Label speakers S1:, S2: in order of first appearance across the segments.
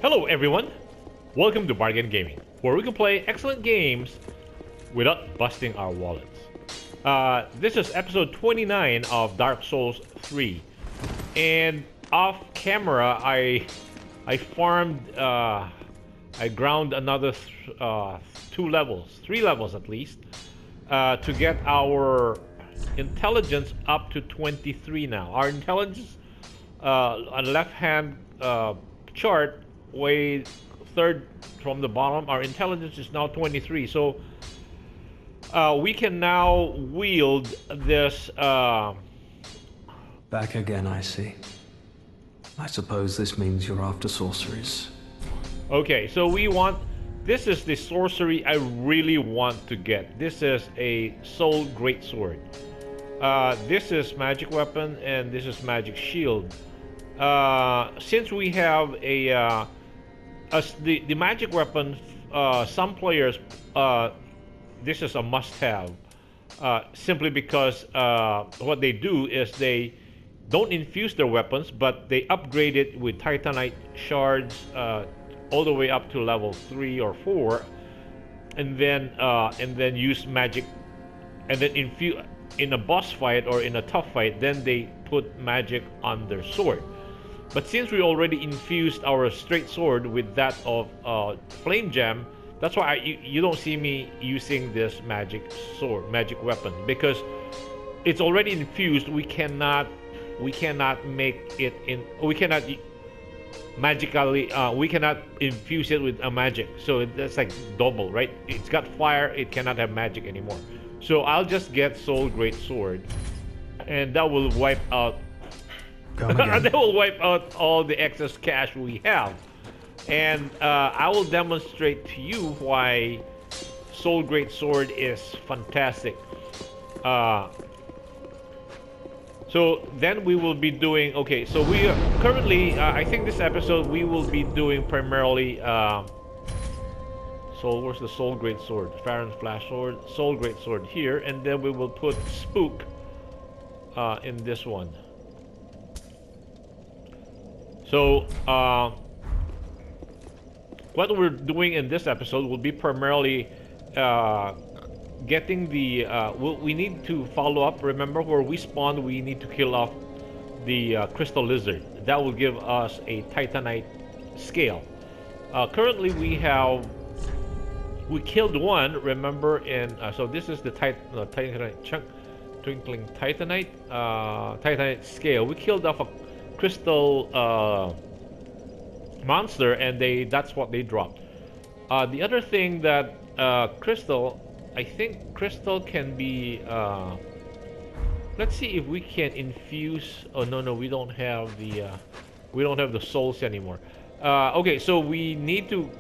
S1: Hello everyone! Welcome to Bargain Gaming, where we can play excellent games without busting our wallets. This is episode 29 of Darksouls 3. And off camera, I farmed, I ground another three levels at least, to get our intelligence up to 23 now. Our intelligence on the left hand chart, way third from the bottom, our intelligence is now 23. So we can now wield this.
S2: Back again, I see. I suppose this means you're after sorceries.
S1: Okay, so we want. This is the sorcery I really want to get. This is a Soul Greatsword. This is magic weapon and this is magic shield. Since we have the magic weapon, some players, this is a must-have, simply because what they do is they don't infuse their weapons, but they upgrade it with Titanite shards all the way up to level 3 or 4, and then use magic, and then infuse in a boss fight or in a tough fight. Then they put magic on their sword. But since we already infused our straight sword with that of flame gem, that's why you don't see me using this magic weapon, because it's already infused. We cannot make it in. We cannot magically. We cannot infuse it with a magic. So that's like double, right? It's got fire. It cannot have magic anymore. So I'll just get Soul Greatsword, and that will wipe out. That will wipe out all the excess cash we have, and I will demonstrate to you why Soul Greatsword is fantastic. So then we will be doing. Okay, so we are currently. I think this episode we will be doing primarily. So where's the Soul Greatsword? Farron's Flash Sword, Soul Greatsword here, and then we will put Spook in this one. So, what we're doing in this episode will be primarily getting the. We need to follow up. Remember, where we spawned, we need to kill off the crystal lizard. That will give us a Titanite scale. Currently, we killed one. Remember, so this is the Titanite chunk, twinkling Titanite scale. We killed off a crystal monster, and that's what they dropped. The other thing that crystal, I think crystal can be. Let's see if we can infuse. Oh no, we don't have the souls anymore. Okay, so we need to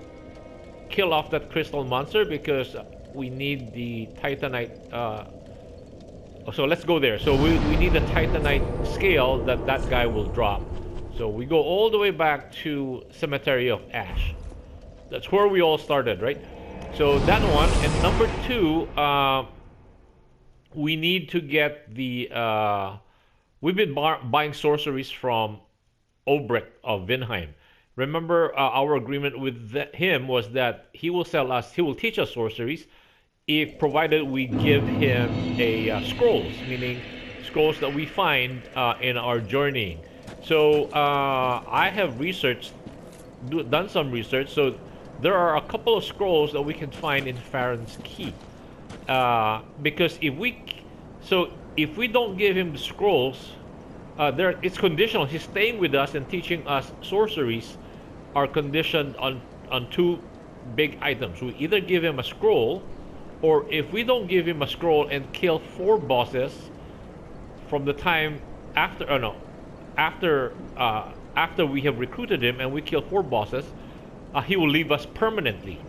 S1: kill off that crystal monster because we need the Titanite. So let's go there. So we need the Titanite scale that guy will drop. So we go all the way back to Cemetery of Ash. That's where we all started, right? So that one. And number 2, we need to get the. We've been buying sorceries from Back of Vinhai. Remember, our agreement with him was that he will teach us sorceries, if provided we give him scrolls, meaning scrolls that we find in our journeying. So I have done some research. So there are a couple of scrolls that we can find in Farron's Keep. Because if we don't give him the scrolls, it's conditional. He's staying with us and teaching us sorceries are conditioned on 2 big items. We either give him a scroll, or if we don't give him a scroll and kill 4 bosses from the time after we have recruited him and we kill 4 bosses, he will leave us permanently,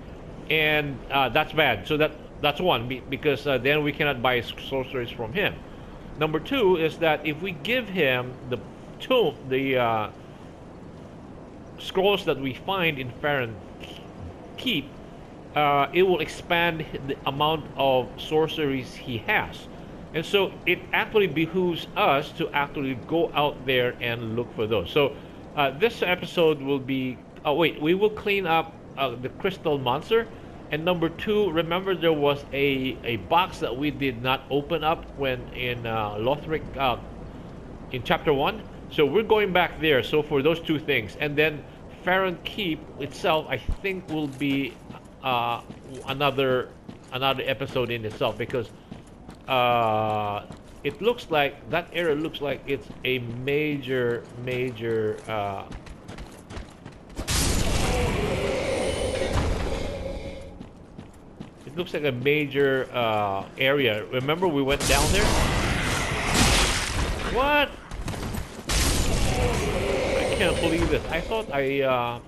S1: and that's bad. So that's one, because then we cannot buy sorceries from him. Number 2 is that if we give him the scrolls that we find in Farron's Keep, it will expand the amount of sorceries he has. And so it actually behooves us to actually go out there and look for those. So this episode will be Oh wait, we will clean up the crystal monster. And number two, remember there was a box that we did not open up when in Lothric in chapter 1. So we're going back there. So for those two things, and then Farron Keep itself, I think will be another episode in itself, because it looks like that area looks like it's a major it looks like a major area. Remember we went down there? What? I can't believe this. I thought I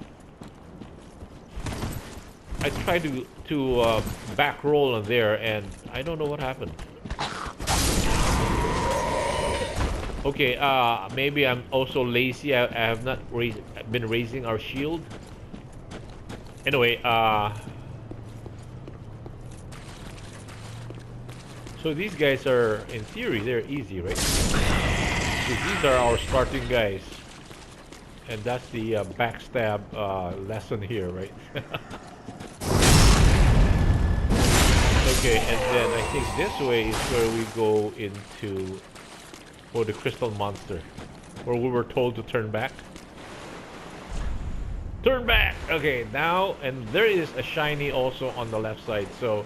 S1: tried to back roll on there, and I don't know what happened. Okay, maybe I'm also lazy. I have not been raising our shield. Anyway, so these guys are, in theory, they're easy, right? These are our starting guys. And that's the backstab lesson here, right? Okay, and then I think this way is where we go into the crystal monster, where we were told to turn back. Turn back! Okay, now, and there is a shiny also on the left side, so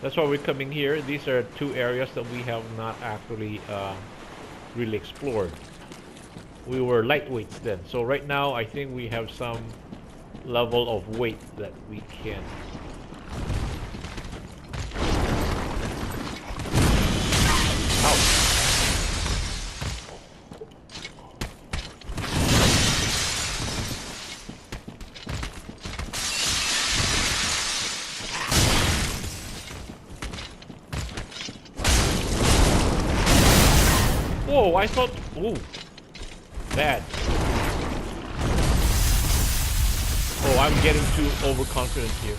S1: that's why we're coming here. These are two areas that we have not actually really explored. We were lightweights then, so right now I think we have some level of weight that we can. Whoa, I thought... Ooh. Bad. Oh, I'm getting too overconfident here.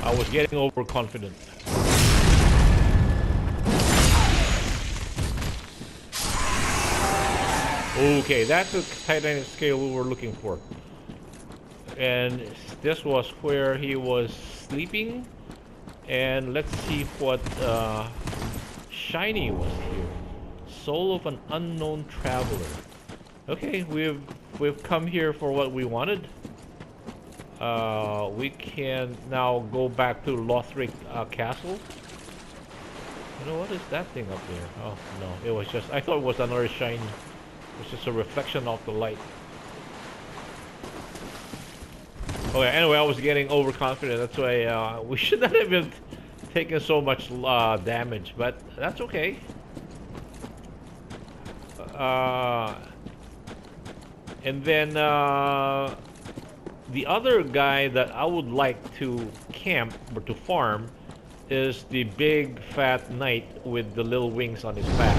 S1: I was getting overconfident. Okay, that's the Titanic scale we were looking for. And this was where he was sleeping. And let's see what shiny was here. Soul of an unknown traveler. Okay, we've come here for what we wanted. We can now go back to Lothric Castle. You know, what is that thing up there? Oh no, it was just, I thought it was another shiny. It's just a reflection of the light. Okay, anyway, I was getting overconfident. That's why we should not have been taking so much damage, but that's okay. And then the other guy that I would like to camp or to farm is the big fat knight with the little wings on his back.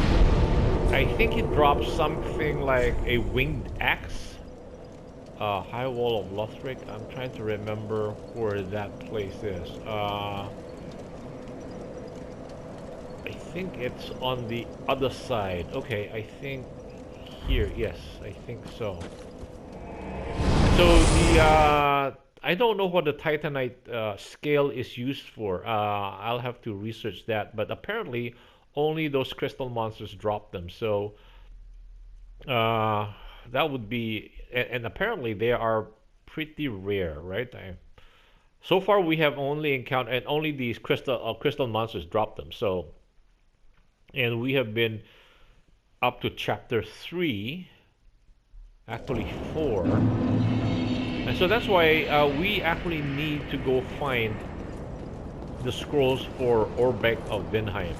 S1: I think he drops something like a winged axe. High Wall of Lothric. I'm trying to remember where that place is. I think it's on the other side. Okay, I think here. Yes, I think so. So the I don't know what the Titanite scale is used for. I'll have to research that. But apparently, only those crystal monsters drop them. So that would be, and apparently they are pretty rare, right? So far we have only encountered, and only these crystal monsters drop them. So, and we have been up to chapter 3, actually 4, and so that's why we actually need to go find the scrolls for Back of Vinhai.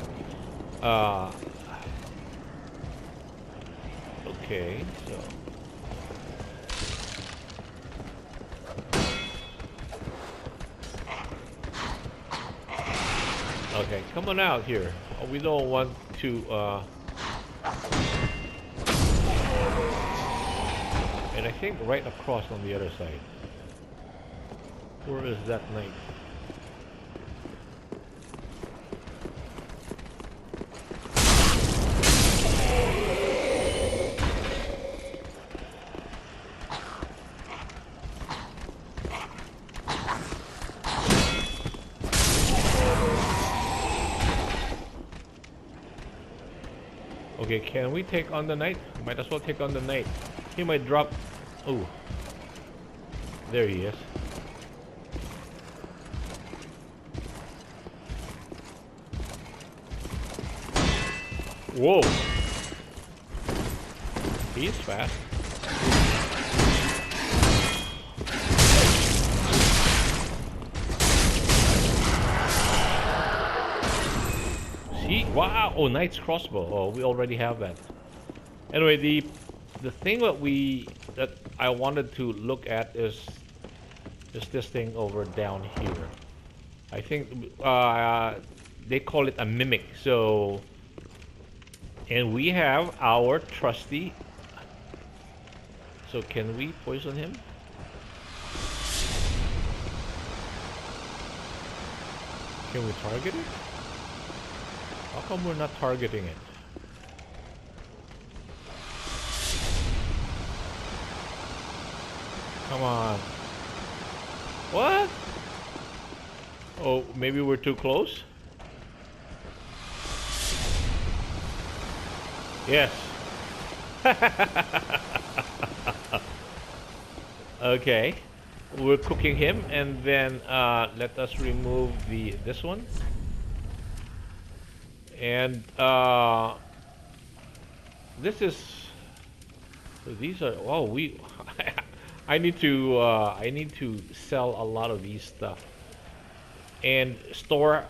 S1: Okay, so okay, come on out here. We don't want to and I think right across on the other side. Where is that knight? Okay, can we take on the knight? Might as well take on the knight. He might drop. Oh, there he is. Whoa! He's fast. See? Wow! Oh, knight's crossbow. Oh, we already have that. Anyway, the thing that I wanted to look at is this thing over down here. I think they call it a mimic. So, and we have our trusty. So can we poison him? Can we target it? How come we're not targeting it? Come on. What? Oh, maybe we're too close? Yes. Okay. We're cooking him, and then let us remove this one. And this is. These are. Oh, we. I need to sell a lot of these stuff and store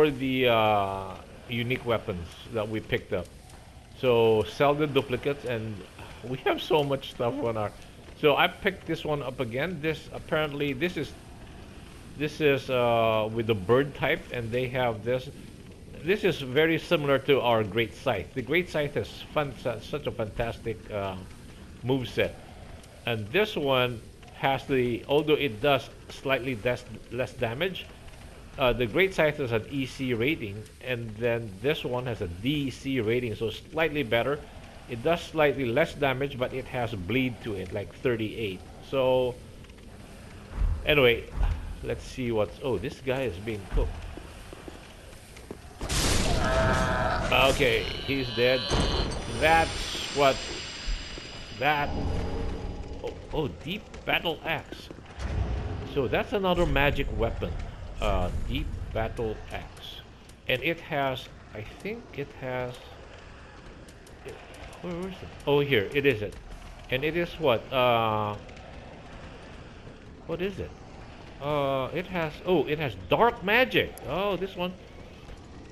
S1: the unique weapons that we picked up. So sell the duplicates, and we have so much stuff on our. So I picked this one up again. This apparently this is with the bird type, and they have this. This is very similar to our Great Scythe. The Great Scythe has such a fantastic moveset. And this one has although it does slightly less damage, the Great Scythe has an EC rating, and then this one has a DC rating, so slightly better. It does slightly less damage, but it has bleed to it, like 38. So, anyway, let's see what's... Oh, this guy is being cooked. Okay, he's dead. That's what... That... Oh, deep battle axe. So that's another magic weapon. Deep battle axe. And it has... I think it has... Where is it? Oh, here. It is it. And it is what? What is it? It has... Oh, it has dark magic. Oh, this one.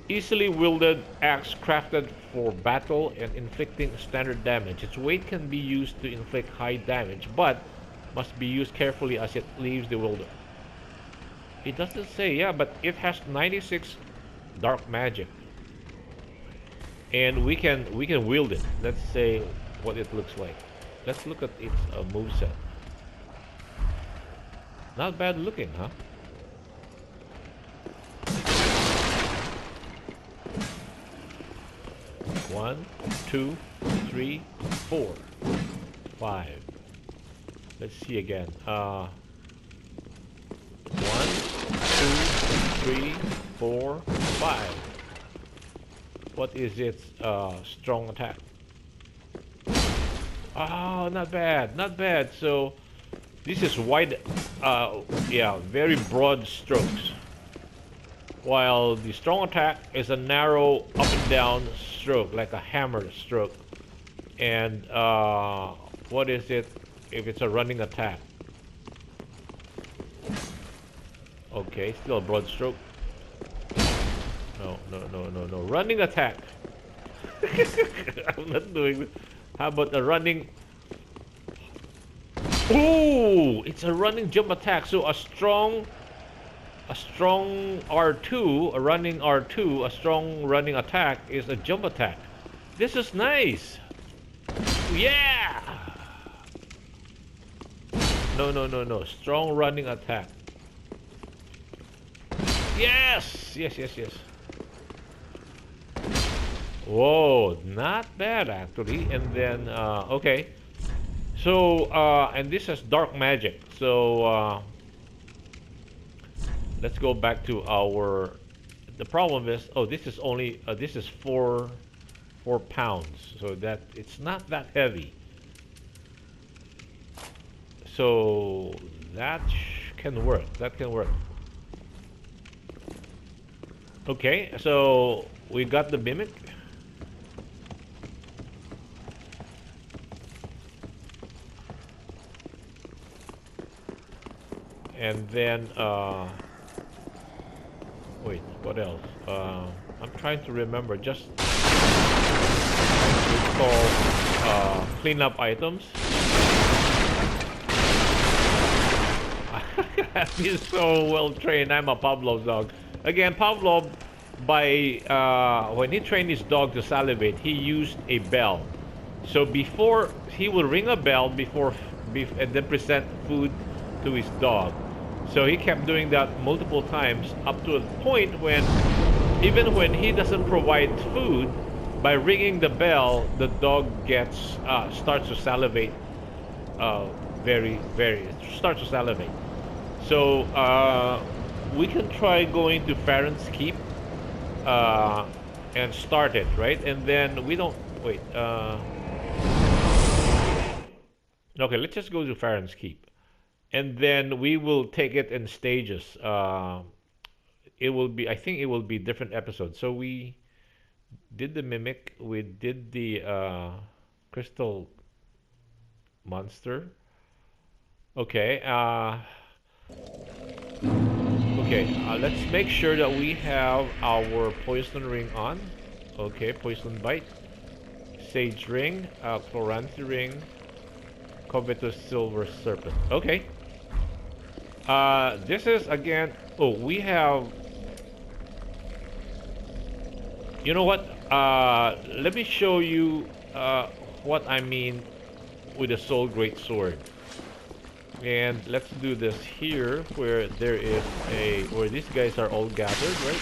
S1: Easily wielded axe crafted for battle and inflicting standard damage. Its weight can be used to inflict high damage, but must be used carefully as it leaves the wielder. It doesn't say, yeah, but it has 96 dark magic. And we can wield it. Let's say what it looks like. Let's look at its moveset. Not bad looking, huh? One, two, three, 4, 5. Let's see again. 1, 2, 3, 4, 5. What is its strong attack? Oh, not bad, not bad. So this is wide, yeah, very broad strokes. While the strong attack is a narrow up and down stroke, like a hammer stroke. And what is it if it's a running attack? Okay, still a broad stroke. No. Running attack. I'm not doing this. How about a running... Oh, it's a running jump attack. So a strong R2, a running R2, a strong running attack is a jump attack. This is nice. Yeah. No. Strong running attack. Yes! Yes, yes, yes. Whoa, not bad actually. And then, okay. So, and this is dark magic. So, let's go back to our. The problem is, oh, this is only this is 4 pounds, so that it's not that heavy. So that can work. That can work. Okay, so we got the mimic. And then, wait, what else? I'm trying to remember. Just call clean up items. He's so well trained. I'm a Pavlov's dog. Again, Pavlov, when he trained his dog to salivate, he used a bell. So before he would ring a bell and then present food to his dog. So he kept doing that multiple times up to a point when, even when he doesn't provide food, by ringing the bell, the dog starts to salivate. Starts to salivate. So we can try going to Farron's Keep and start it, right? And then we don't wait. Okay, let's just go to Farron's Keep, and then we will take it in stages. It will be, I think, it will be different episodes. So we did the mimic, we did the crystal monster. Okay. Let's make sure that we have our poison ring on. Okay, poison bite, sage ring, chloranthi ring, covetous silver serpent. Okay. This is again. Oh, we have. You know what? Let me show you what I mean with the soul great sword. And let's do this here, where there is where these guys are all gathered, right?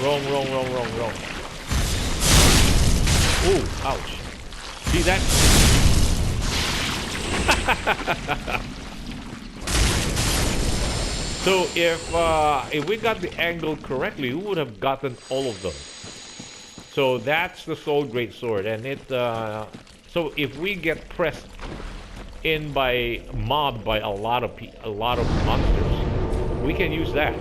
S1: Oh, wrong. Oh, ouch! See that? So if we got the angle correctly, we would have gotten all of them. So that's the soul great sword, and it. So if we get pressed in mobbed by a lot of monsters, we can use that.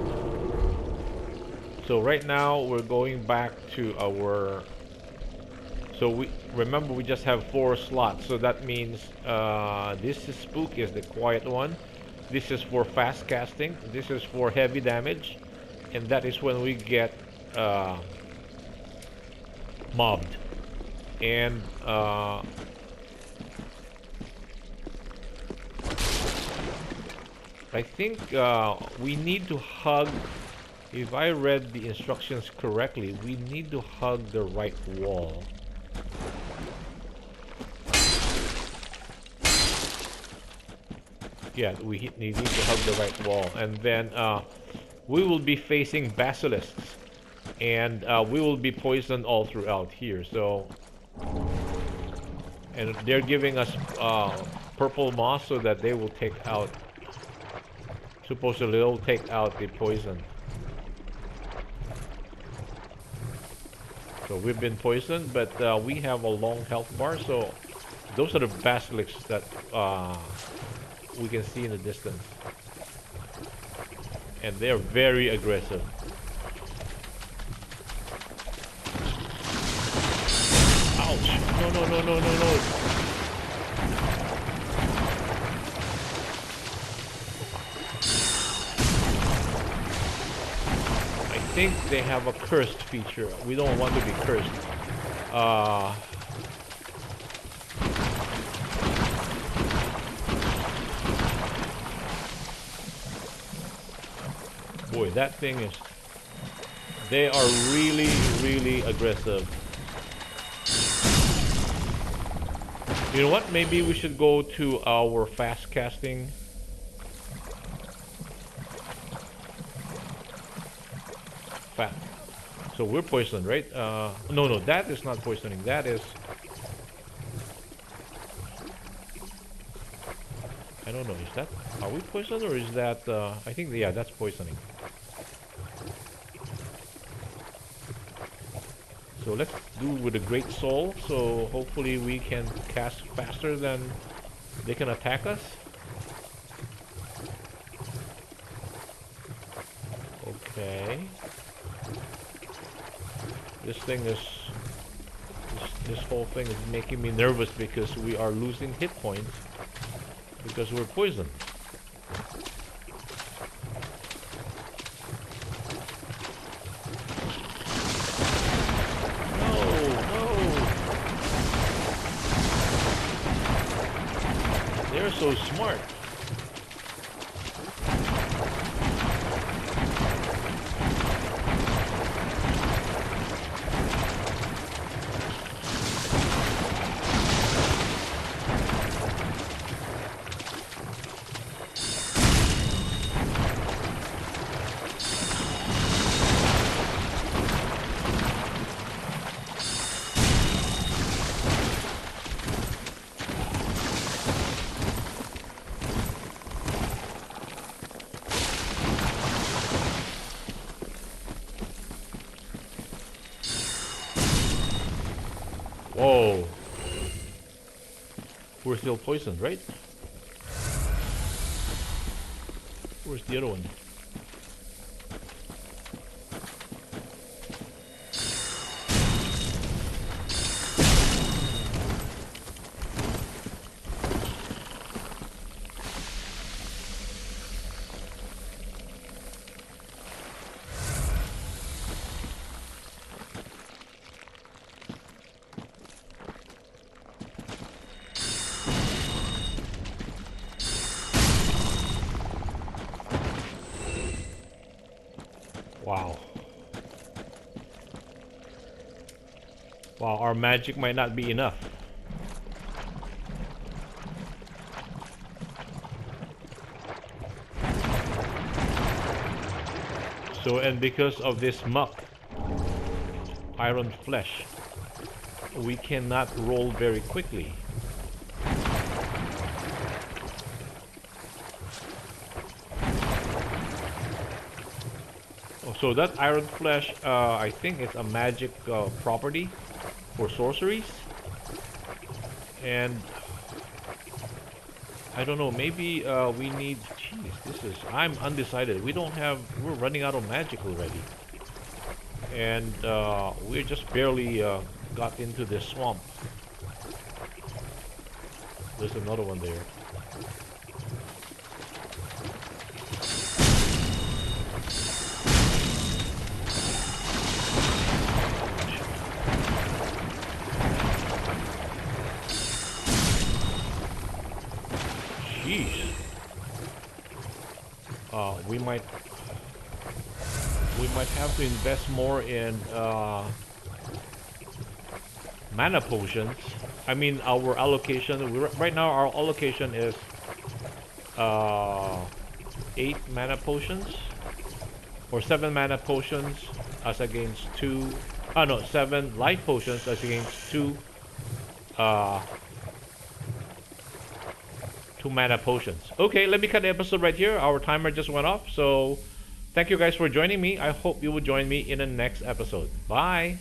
S1: So right now we're going back to our. So we remember we just have 4 slots. So that means this is spook is the quiet one. This is for fast casting. This is for heavy damage, and that is when we get mobbed. And I think we need to hug. If I read the instructions correctly, we need to hug the right wall. Yeah, we need to hug the right wall, and then we will be facing basilisks, and we will be poisoned all throughout here. So, and they're giving us purple moss so that they will take out. Supposedly, they'll take out the poison. So we've been poisoned, but we have a long health bar. So those are the basilisks that we can see in the distance, and they are very aggressive. Ouch! No! I think they have a cursed feature. We don't want to be cursed. Boy, that thing is... They are really, really aggressive. You know what? Maybe we should go to our fast casting. fat. So we're poisoned, right? No, that is not poisoning. That is... I don't know. Is that... Are we poisoned or is that... I think, yeah, that's poisoning. So let's do with a Great Soul. So hopefully we can cast faster than they can attack us. Okay. This thing is... This whole thing is making me nervous because we are losing hit points because we're poisoned. They're so smart. Whoa. We're still poisoned, right? Where's the other one? Wow. Wow, our magic might not be enough. So, and because of this muck, iron flesh, we cannot roll very quickly. So that iron flesh, I think it's a magic property for sorceries. And I don't know, maybe we need... Jeez, I'm undecided. We're running out of magic already. And we just barely got into this swamp. There's another one there. Jeez. We might have to invest more in mana potions. I mean, our allocation. Right now, our allocation is 8 mana potions or 7 mana potions as against 2. Oh no, 7 life potions as against 2. 2 mana potions. Okay, let me cut the episode right here. Our timer just went off. So thank you guys for joining me. I hope you will join me in the next episode. Bye.